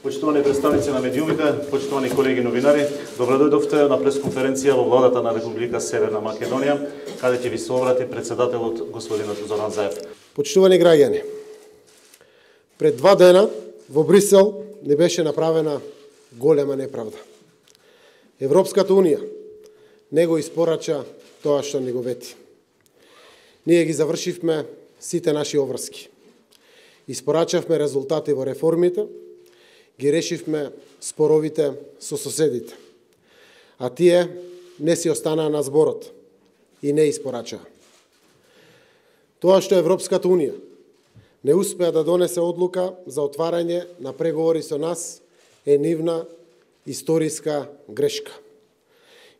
Почитувани представници на медиумите, почитувани колеги новинари, добродојдовте на пресконференција во владата на Република Северна Македонија, каде ќе ви се обрати председателот господинот Зоран Заев. Почитувани граѓани, пред 2 дена во Брисел не беше направена голема неправда. Европската Унија не го испорача тоа што ни го вети. Ние ги завршивме сите наши обврски. Испорачавме резултати во реформите, ги решивме споровите со соседите. А тие не си останаа на зборот и не испорачаа. Тоа што Европската Унија не успеа да донесе одлука за отварање на преговори со нас е нивна историска грешка.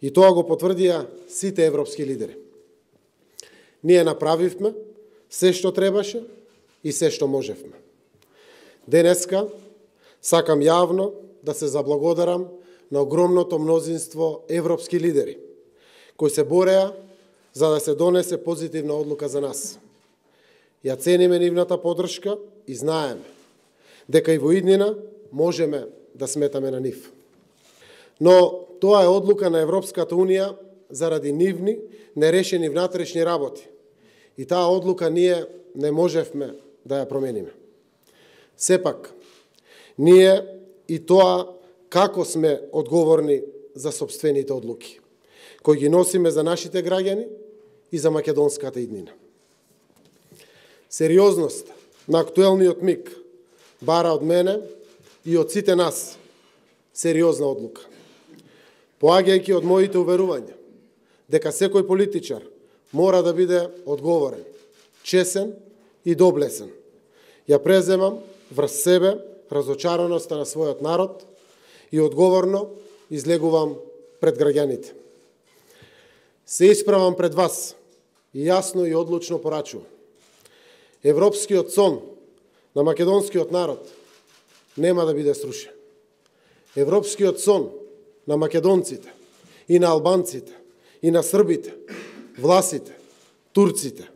И тоа го потврдија сите европски лидери. Ние направивме се што требаше и се што можевме. Денеска сакам јавно да се заблагодарам на огромното мнозинство европски лидери, кои се бореа за да се донесе позитивна одлука за нас. Ја цениме нивната поддршка и знаеме дека и во иднина можеме да сметаме на нив. Но тоа е одлука на Европската Унија заради нивни нерешени внатрешни работи. И таа одлука ние не можевме да ја промениме. Сепак, ние и тоа како сме одговорни за сопствените одлуки, кои ги носиме за нашите граѓани и за македонската иднина. Сериозност на актуелниот миг бара од мене и од сите нас сериозна одлука. Поаѓајќи од моите уверувања дека секој политичар мора да биде одговорен, чесен и доблесен, ја преземам врз себе разочараноста на својот народ и одговорно излегувам пред граѓаните. Се исправам пред вас и јасно и одлучно порачувам. Европскиот сон на македонскиот народ нема да биде срушен. Европскиот сон на македонците и на албанците и на србите, власите, турците,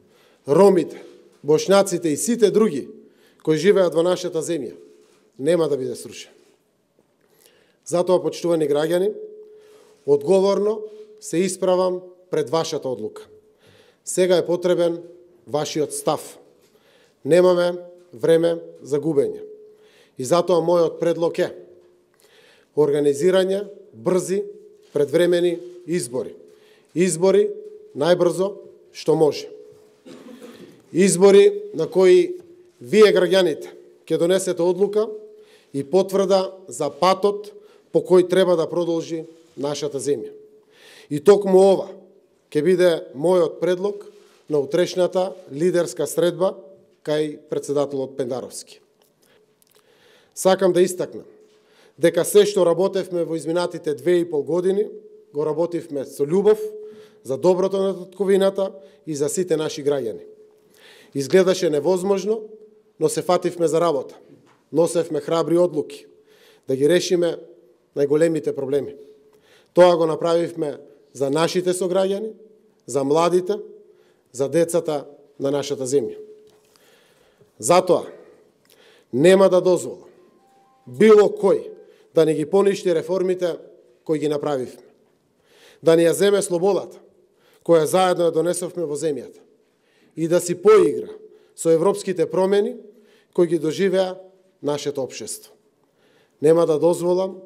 ромите, бошњаците и сите други кои живеат во нашата земја нема да биде срушен. Затоа, почитувани граѓани, одговорно се исправам пред вашата одлука. Сега е потребен вашиот став. Немаме време за губење. И затоа мојот предлог е организирање брзи предвремени избори. Избори најбрзо што може. Избори на кои вие граѓаните ќе донесете одлука и потврда за патот по кој треба да продолжи нашата земја. И токму ова ќе биде мојот предлог на утрешната лидерска средба кај председателот Пендаровски. Сакам да истакнам дека се што работевме во изминатите 2,5 години, го работивме со љубов, за доброто на татковината и за сите наши граѓани. Изгледаше невозможно, но се фативме за работа. Носевме храбри одлуки да ги решиме најголемите проблеми. Тоа го направивме за нашите сограѓани, за младите, за децата на нашата земја. Затоа нема да дозволам било кој да не ги поништи реформите кои ги направивме. Да ни ја земе слободата која заедно ја донесовме во земјата и да си поигра со европските промени кои ги доживеа нашето општество. Нема да дозволам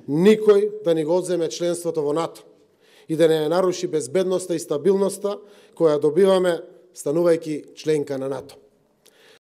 никој да ни го одземе членството во НАТО и да не ја наруши безбедноста и стабилноста која добиваме станувајќи членка на НАТО.